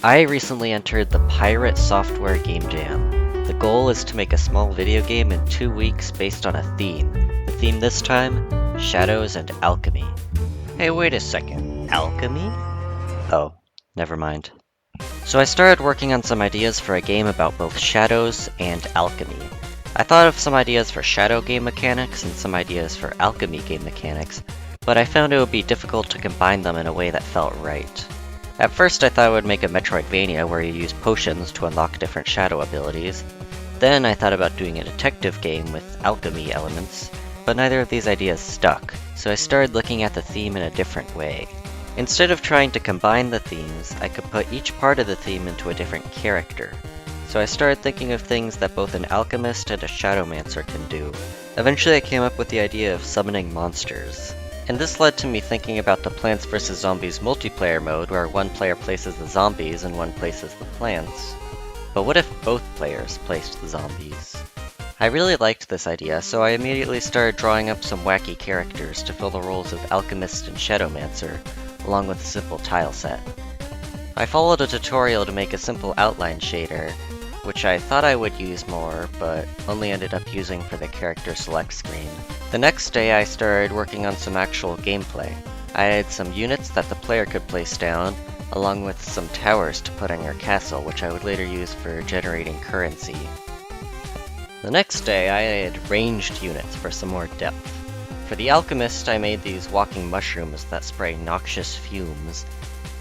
I recently entered the Pirate Software Game Jam. The goal is to make a small video game in 2 weeks based on a theme. The theme this time? Shadows and Alchemy. Hey, wait a second. Alchemy? Oh, never mind. So I started working on some ideas for a game about both shadows and alchemy. I thought of some ideas for shadow game mechanics and some ideas for alchemy game mechanics, but I found it would be difficult to combine them in a way that felt right. At first I thought I would make a Metroidvania where you use potions to unlock different shadow abilities. Then I thought about doing a detective game with alchemy elements, but neither of these ideas stuck, so I started looking at the theme in a different way. Instead of trying to combine the themes, I could put each part of the theme into a different character. So I started thinking of things that both an alchemist and a shadowmancer can do. Eventually I came up with the idea of summoning monsters. And this led to me thinking about the Plants vs. Zombies multiplayer mode where one player places the zombies and one places the plants. But what if both players placed the zombies? I really liked this idea, so I immediately started drawing up some wacky characters to fill the roles of alchemist and shadowmancer, along with a simple tile set. I followed a tutorial to make a simple outline shader, which I thought I would use more, but only ended up using for the character select screen. The next day I started working on some actual gameplay. I added some units that the player could place down, along with some towers to put on your castle, which I would later use for generating currency. The next day I added ranged units for some more depth. For the alchemist I made these walking mushrooms that spray noxious fumes.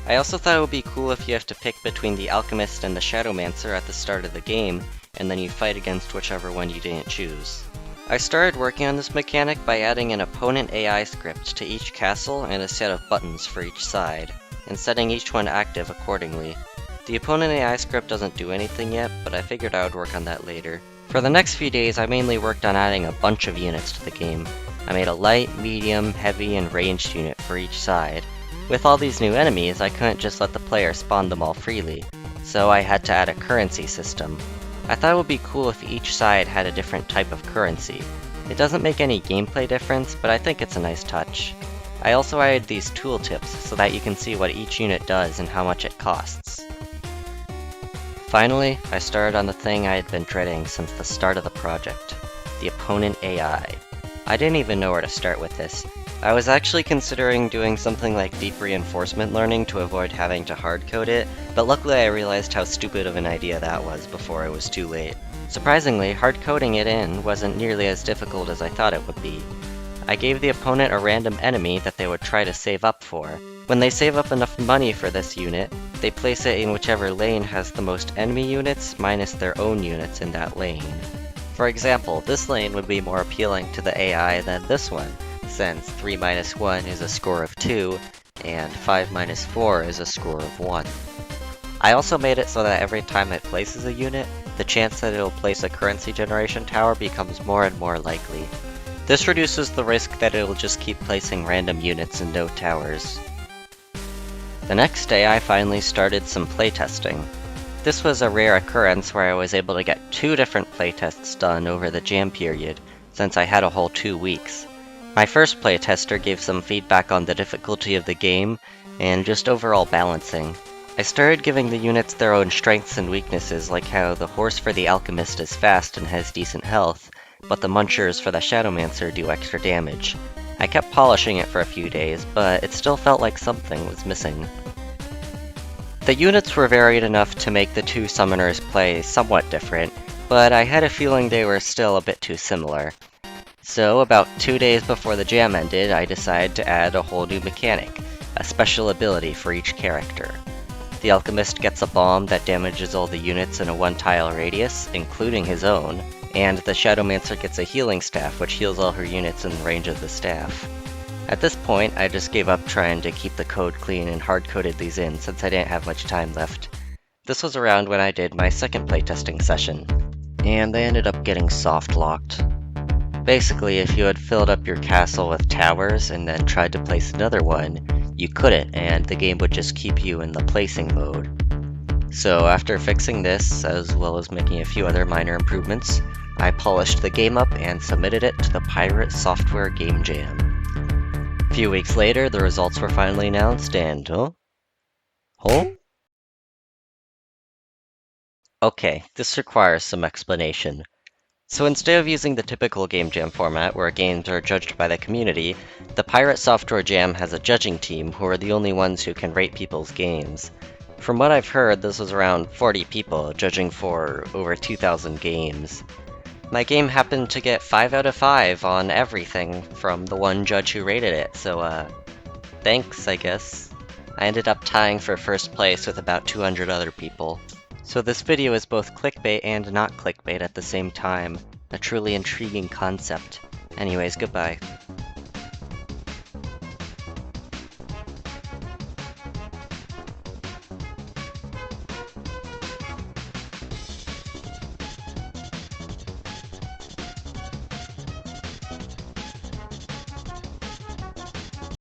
I also thought it would be cool if you have to pick between the alchemist and the shadowmancer at the start of the game, and then you fight against whichever one you didn't choose. I started working on this mechanic by adding an opponent AI script to each castle and a set of buttons for each side, and setting each one active accordingly. The opponent AI script doesn't do anything yet, but I figured I would work on that later. For the next few days I mainly worked on adding a bunch of units to the game. I made a light, medium, heavy, and ranged unit for each side. With all these new enemies, I couldn't just let the player spawn them all freely, so I had to add a currency system. I thought it would be cool if each side had a different type of currency. It doesn't make any gameplay difference, but I think it's a nice touch. I also added these tooltips so that you can see what each unit does and how much it costs. Finally, I started on the thing I had been dreading since the start of the project, the opponent AI. I didn't even know where to start with this. I was actually considering doing something like deep reinforcement learning to avoid having to hardcode it, but luckily I realized how stupid of an idea that was before it was too late. Surprisingly, hardcoding it in wasn't nearly as difficult as I thought it would be. I gave the opponent a random enemy that they would try to save up for. When they save up enough money for this unit, they place it in whichever lane has the most enemy units minus their own units in that lane. For example, this lane would be more appealing to the AI than this one, since 3 minus 1 is a score of 2, and 5 minus 4 is a score of 1. I also made it so that every time it places a unit, the chance that it'll place a currency generation tower becomes more and more likely. This reduces the risk that it'll just keep placing random units and no towers. The next day I finally started some playtesting. This was a rare occurrence where I was able to get 2 different playtests done over the jam period, since I had a whole 2 weeks. My first playtester gave some feedback on the difficulty of the game, and just overall balancing. I started giving the units their own strengths and weaknesses, like how the horse for the alchemist is fast and has decent health, but the munchers for the shadowmancer do extra damage. I kept polishing it for a few days, but it still felt like something was missing. The units were varied enough to make the 2 summoners play somewhat different, but I had a feeling they were still a bit too similar. So, about 2 days before the jam ended, I decided to add a whole new mechanic, a special ability for each character. The alchemist gets a bomb that damages all the units in a 1-tile radius, including his own, and the shadowmancer gets a healing staff which heals all her units in range of the staff. At this point, I just gave up trying to keep the code clean and hard-coded these in since I didn't have much time left. This was around when I did my second playtesting session, and they ended up getting soft-locked. Basically, if you had filled up your castle with towers and then tried to place another one, you couldn't, and the game would just keep you in the placing mode. So after fixing this, as well as making a few other minor improvements, I polished the game up and submitted it to the Pirate Software Game Jam. A few weeks later, the results were finally announced and, Huh? Okay, this requires some explanation. So instead of using the typical game jam format where games are judged by the community, the Pirate Software Jam has a judging team who are the only ones who can rate people's games. From what I've heard, this was around 40 people judging for over 2,000 games. My game happened to get 5 out of 5 on everything from the one judge who rated it, so thanks, I guess. I ended up tying for first place with about 200 other people. So this video is both clickbait and not clickbait at the same time. A truly intriguing concept. Anyways, goodbye.